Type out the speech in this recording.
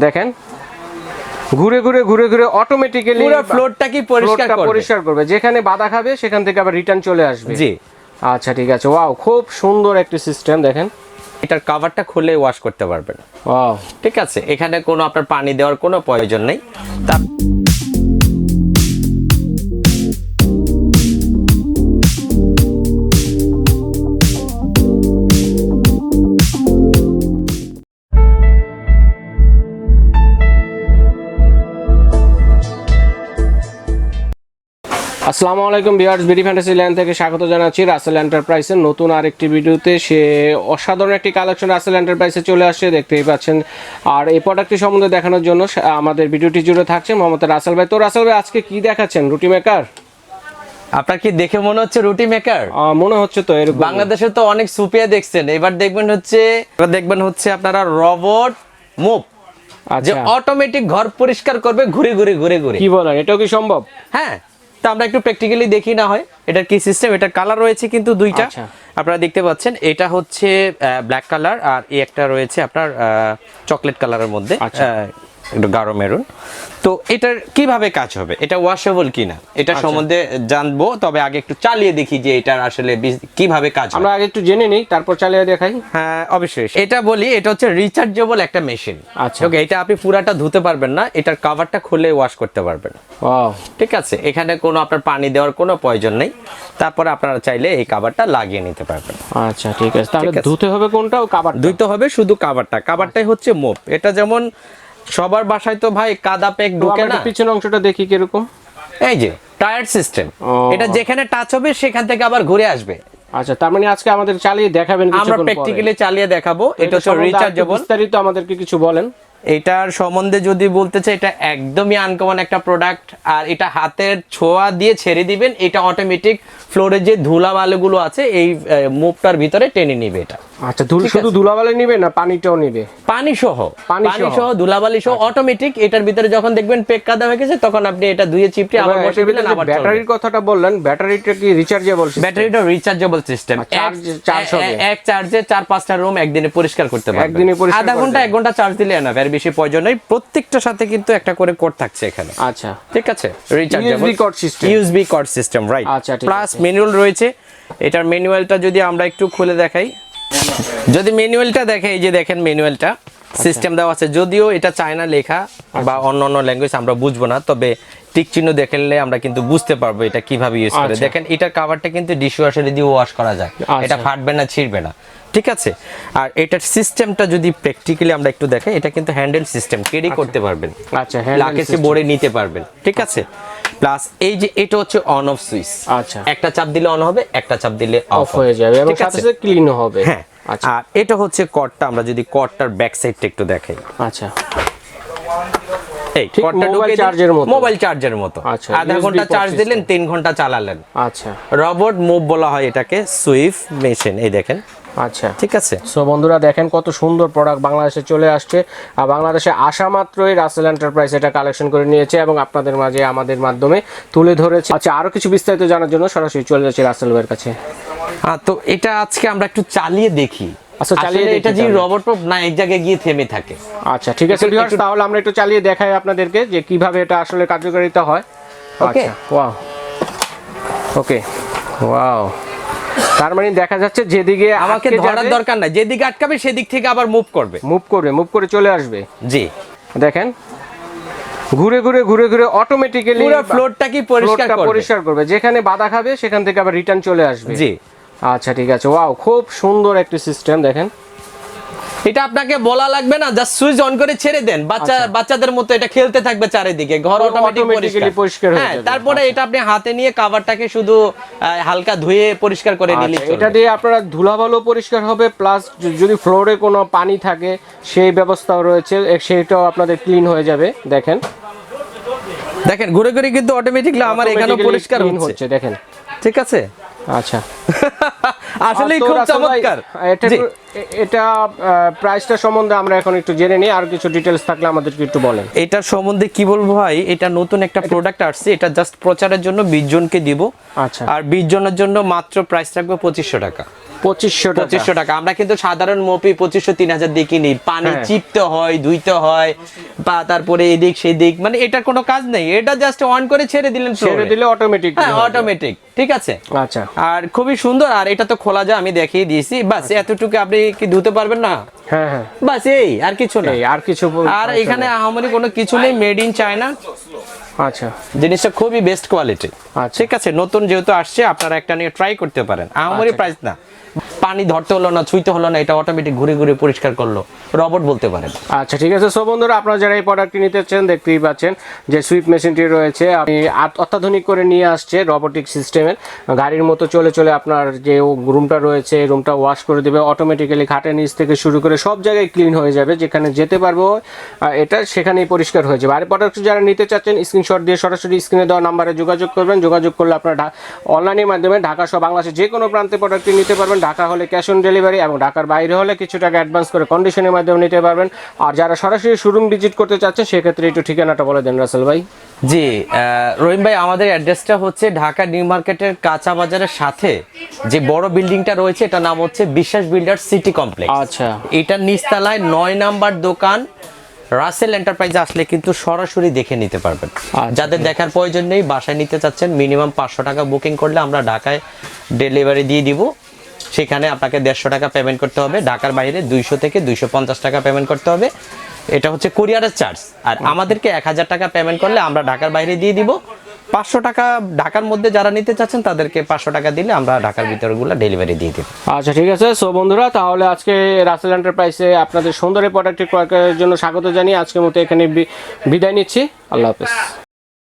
দেখেন ঘুরে ঘুরে ঘুরে ঘুরে অটোমেটিক্যালি পুরো ফ্লোরটা কি পরিষ্কার করবে, যেখানে বাধা খাবে সেখান থেকে আবার রিটার্ন চলে আসবে। জি আচ্ছা ঠিক আছে, ওয়াও খুব সুন্দর একটি সিস্টেম। দেখেন এটার কভারটা খুলে ওয়াশ করতে পারবেন। ওয়াও ঠিক আছে, এখানে কোনো আপনার পানি দেওয়ার কোনো প্রয়োজন নেই। আসসালামু আলাইকুম ভিউয়ার্স, বিডি ফ্যান্টাসিল্যান্ড থেকে স্বাগত জানাচ্ছি রাসেল এন্টারপ্রাইজের নতুন আরেকটি ভিডিওতে। সে অসাধারণ একটি কালেকশন রাসেল এন্টারপ্রাইজে চলে আসছে, দেখতেই পাচ্ছেন। আর এই প্রোডাক্টটি সম্বন্ধে দেখানোর জন্য আমাদের ভিডিওটি জুড়ে থাকছে মোহাম্মদ রাসেল ভাই। তো রাসেল ভাই আজকে কি দেখাচ্ছেন? রুটি মেকার? আপনার কি দেখে মনে হচ্ছে রুটি মেকার? মনে হচ্ছে তো এরকম। বাংলাদেশে তো অনেক সুপিয়া দেখছেন, এবার দেখবেন হচ্ছে আপনারা রোবট মপ, যে অটোমেটিক ঘর পরিষ্কার করবে ঘুরে ঘুরে ঘুরে ঘুরে। কি বলেন, এটাও কি সম্ভব? হ্যাঁ, তো আমরা একটু প্র্যাকটিক্যালি দেখি না হয় এটার কি সিস্টেম। এটার কালার রয়েছে কিন্তু দুইটা, আপনারা দেখতে পাচ্ছেন। এটা হচ্ছে ব্ল্যাক কালার আর এই একটা রয়েছে আপনার চকলেট কালারের মধ্যে, একটু গাঢ় মেরুন। তো এটার কিভাবে কাজ হবে, এটা ওয়াশেবল কিনা এটা সম্বন্ধে জানবো, তবে আগে একটু চালিয়ে দেখি যে এটার আসলে কিভাবে কাজ হয়। আমরা আগে একটু জেনে নিই, তারপর চালিয়ে দেখাই। হ্যাঁ অবশ্যই। এটা বলি, এটা হচ্ছে রিচার্জেবল একটা মেশিন। আচ্ছা ওকে, এটা আপনি পুরাটা ধুতে পারবেন না, এটার কভারটা খুলে ওয়াশ করতে পারবেন। ওয়াও ঠিক আছে, এখানে কোনো আপনার পানি দেওয়ার কোনো প্রয়োজন নেই। তারপরে আপনারা চাইলে এই কভারটা লাগিয়ে নিতে পারবেন। আচ্ছা ঠিক আছে, তাহলে ধুতে হবে কোনটা? ও কভার ধুতে হবে শুধু কভারটা। কভারটাই হচ্ছে মোপ। এটা যেমন সবার বাসায় তো ভাই কাদা পেক ঢোকে না। পিছনের অংশটা দেখি কিরকম। এই যে টায়ার সিস্টেম, এটা যেখানে টাচ হবে সেখান থেকে আবার ঘুরে আসবে। আচ্ছা, তার মানে আজকে আমাদের চালিয়ে দেখাবেন, আমরা প্র্যাকটিক্যালি চালিয়ে দেখাবো। এটা হচ্ছে রিচার্জেবল। বিস্তারিত আমাদেরকে কিছু বলেন এটার সম্বন্ধে। যদি বলতে চাই, এটা একদমই আনকমন একটা প্রোডাক্ট। আর এটা হাতের ছোঁয়া দিয়ে ছেড়ে দিবেন, এটা অটোমেটিক ফ্লোরে যে ধুলাবালিগুলো আছে এই মুভটার ভিতরে টেনে নিবে এটা। আচ্ছা, শুধু ধুলাবালি নিবে না পানিটাও নিবে? পানি সহ ধুলাবালি সহ অটোমেটিক। এটার ভিতরে যখন দেখবেন পেক কাদা হয়ে গেছে, তখন আপনি এটা ধুয়ে চিপটে আবার বসে দিলেন, আবার ব্যাটারির কথাটা বললেন, ব্যাটারিটা কি রিচার্জেবল? ব্যাটারিটা রিচার্জেবল সিস্টেম। এক চার্জে 4-5টা রুম একদিনে পরিষ্কার করতে পারবেন। একদিনে আধা ঘন্টা 1 ঘন্টা চার্জ দিলে না, এর বেশি প্রয়োজন নেই। প্রত্যেকটার সাথে কিন্তু একটা করে কোড থাকছে এখানে। আচ্ছা ঠিক আছে, rechargeable USB code system, right. আচ্ছা, প্লাস ম্যানুয়াল রয়েছে। এটার ম্যানুয়ালটা যদি আমরা একটু খুলে দেখাই, যদি ম্যানুয়ালটা দেখে, এই যে দেখেন ম্যানুয়ালটা সিস্টেম দেওয়া আছে। যদিও এটা চায়না লেখা বা অন্য ল্যাঙ্গুয়েজ আমরা বুঝবো না, তবে টিক চিহ্ন দেখলে আমরা কিন্তু বুঝতে পারবো এটা কিভাবে ইউজ করে। দেখেন এটার কভারটা কিন্তু ডিশওয়াশারে দিয়ে ওয়াশ করা যায়, এটা ফাটবে না, ছিঁড়বে না। ঠিক আছে, আর এটার সিস্টেমটা যদি প্র্যাকটিক্যালি আমরা একটু দেখাই, এটা কিন্তু হ্যান্ডেল সিস্টেম, ক্যারি করতে পারবেন। আচ্ছা, লাকেসে বোর্ডে নিতে পারবেন। ঠিক আছে, প্লাস এই যে এটা হচ্ছে অন অফ সুইচ। আচ্ছা, একটা চাপ দিলে অন হবে, একটা চাপ দিলে অফ হয়ে যাবে এবং সাথে সাথে ক্লিন হবে। হ্যাঁ, আর এটা হচ্ছে কর্ডটা। আমরা যদি কর্ডটার ব্যাক সাইডটা একটু দেখাই। আচ্ছা, এই কর্ডটা ঢুকে চার্জের মতো, মোবাইল চার্জের মতো। আধা ঘন্টা চার্জ দিলেন, 3 ঘন্টা চালালেন। আচ্ছা, রোবট মুভ বলা হয় এটাকে, সুইফট মেশিন। এই দেখেন। আচ্ছা ঠিক আছে। সো বন্ধুরা দেখেন কত সুন্দর প্রোডাক্ট বাংলাদেশে চলে আসছে। আর বাংলাদেশে আসা মাত্রই রাসেল এন্টারপ্রাইজ এটা কালেকশন করে নিয়েছে এবং আপনাদের মাঝে আমাদের মাধ্যমে তুলে ধরেছে। আচ্ছা, আরো কিছু বিস্তারিত জানার জন্য সরাসরি চলে যাচ্ছি রাসেল ভাইয়ের কাছে। তো এটা আজকে আমরা একটু চালিয়ে দেখি। আচ্ছা, চালিয়ে এটা যে রোবট না এক জায়গায় গিয়ে থেমে থাকে। আচ্ছা ঠিক আছে ভিউয়ার্স, তাহলে আমরা একটু চালিয়ে দেখাই আপনাদেরকে যে কিভাবে এটা আসলে কার্যকারিতা হয়। ওকে, ওয়াও, ওকে, ওয়াও। তার মানে দেখা যাচ্ছে যেদিকে আমাকে ধরার দরকার নাই, যেদিকে আটকাবে সেদিক থেকে আবার মুভ করে চলে আসবে। জি, দেখেন ঘুরে ঘুরে ঘুরে ঘুরে অটোমেটিক্যালি পুরো ফ্লোরটা কি পরিষ্কার করবে, যেখানে বাধা খাবে সেখান থেকে আবার রিটার্ন চলে আসবে। জি, আচ্ছা ঠিক আছে, ওয়াও খুব সুন্দর একটি সিস্টেম। দেখেন এটা আপনাকে বলা লাগবে না, জাস্ট সুইচ অন করে ছেড়ে দেন, বাচ্চাদের মতো এটা খেলতে থাকবে চারিদিকে, ঘর অটোমেটিক্যালি পরিষ্কার হয়ে যাবে। তারপরে এটা আপনি হাতে নিয়ে কভারটাকে শুধু হালকা ধুয়ে পরিষ্কার করে নিলে এটা দিয়ে আপনারা ধুলাবালু পরিষ্কার হবে, প্লাস যদি ফ্লোরে কোনো পানি থাকে সেই ব্যবস্থাও রয়েছে, সেটাও আপনাদের ক্লিন হয়ে যাবে। দেখেন ঘুরে ঘুরে কিন্তু অটোমেটিক্যালি আমার এখানে পরিষ্কার হচ্ছে। দেখেন, ঠিক আছে। আচ্ছা, আসলে খুব চমৎকার। এটা প্রাইসটা সম্বন্ধে আমরা এখন একটু জেনে নিই, আর কিছু ডিটেইলস থাকলে আমাদেরকে একটু বলেন। এটার সম্বন্ধে কি বলবো ভাই, এটা নতুন একটা প্রোডাক্ট আসছে, এটা জাস্ট প্রচারের জন্য 20 জনকে দিব। আচ্ছা, আর 20 জনের জন্য মাত্র প্রাইস রাখবো 2500 টাকা। 2500 টাকা। আমরা কিন্তু সাধারণ মোপি 2500-3000 দিয়ে কিনি, পানি চিপতে হয়, ধুইতে হয়, বা তারপরে এদিক সেদিক, মানে এটার কোনো কাজ নেই, এটা জাস্ট অন করে ছেড়ে দিলেন, ছেড়ে দিলে অটোমেটিক। হ্যাঁ অটোমেটিক, ঠিক আছে। আচ্ছা, আর খুবই সুন্দর, আর এটা তো খোলা যায়, আমি দেখিয়ে দিয়েছি, বাস এতটুকু আপনি কি ধুতে পারবেন না? হ্যাঁ হ্যাঁ, বাস এই, আর কিছু নেই, আর কিছু। আর এখানে আহামরি কোনো কিছু নেই, মেড ইন চায়না। আচ্ছা, জিনিসটা খুবই বেস্ট কোয়ালিটি। ঠিক আছে, নতুন যেহেতু আসছে আপনারা একটা নিয়ে ট্রাই করতে পারেন, আহামরি প্রাইস না, পানি ধরতে হলো না, ছুঁইতে হলো না, এটা অটোমেটিক ঘুরে ঘুরে পরিষ্কার করলো, রবট বলতে পারেন। আচ্ছা ঠিক আছে। সো বন্ধুরা, আপনারা যারা এই প্রোডাক্টটি নিতে চান, দেখতেই পাচ্ছেন যে সুইপ মেশিনটি রয়েছে, আপনি অত্যাধুনিক করে নিয়ে আসছে রবোটিক সিস্টেমের, গাড়ির মতো চলে চলে আপনার যে রুমটা রয়েছে এই রুমটা ওয়াশ করে দেবে অটোমেটিক্যালি, খাটের নিচ থেকে শুরু করে সব জায়গায় ক্লিন হয়ে যাবে, যেখানে যেতে পারবো এটা সেখানেই পরিষ্কার হয়ে যাবে। আর এই প্রোডাক্ট যারা নিতে চাচ্ছেন স্ক্রিনশট দিয়ে সরাসরি স্ক্রিনে দেওয়া নাম্বারে যোগাযোগ করবেন, যোগাযোগ করলে আপনারা অনলাইনের মাধ্যমে ঢাকা সহ বাংলাদেশের যে কোনো প্রান্তে প্রোডাক্টটি নিতে পারবেন। ঢাকা হলে ক্যাশ অন ডেলিভারি, এবং ঢাকার বাইরে হলে কিছু টাকা অ্যাডভান্স করে কন্ডিশনের মাধ্যমে নিতে পারবেন। আর যারা সরাসরি শোরুম ভিজিট করতে চাচ্ছেন সেক্ষেত্রে একটু ঠিকানাটা বলে দেন রাসেল ভাই। জি রহিম ভাই, আমাদের অ্যাড্রেসটা হচ্ছে ঢাকা নিউ মার্কেটের কাঁচা বাজারের সাথে যে বড় বিল্ডিংটা রয়েছে, এটার নাম হচ্ছে বিশ্বাস বিল্ডার সিটি কমপ্লেক্স। আচ্ছা, এটার নিচতলায় 9 নাম্বার দোকান। রাসেল এন্টারপ্রাইজে আসলে কিন্তু সরাসরি দেখে নিতে পারবেন। যাদের দেখার প্রয়োজন নেই, বাসায় নিতে চাচ্ছেন, মিনিমাম 500 টাকা বুকিং করলে আমরা ঢাকায় ডেলিভারি দিয়ে দিব। সেখানে আপনাকে 150 টাকা পেমেন্ট করতে হবে, ঢাকার বাইরে 200 থেকে 250 টাকা পেমেন্ট করতে হবে, এটা হচ্ছে কুরিয়ারের চার্জ। আর আমাদেরকে 1000 টাকা পেমেন্ট করলে আমরা ঢাকার বাইরে দিয়ে দিব। 500 টাকা ঢাকার মধ্যে যারা নিতে চাচ্ছেন তাদেরকে 500 টাকা দিলে আমরা ঢাকার ভিতরগুলো ডেলিভারি দিয়ে দিব। আচ্ছা ঠিক আছে। সো বন্ধুরা, তাহলে আজকে রাসেল এন্টারপ্রাইজে আপনাদের সুন্দর এই প্রোডাক্টটি ক্রয় করার জন্য স্বাগত জানিয়ে আজকের মতো এখানে বিদায় নিচ্ছি। আল্লাহ হাফেজ।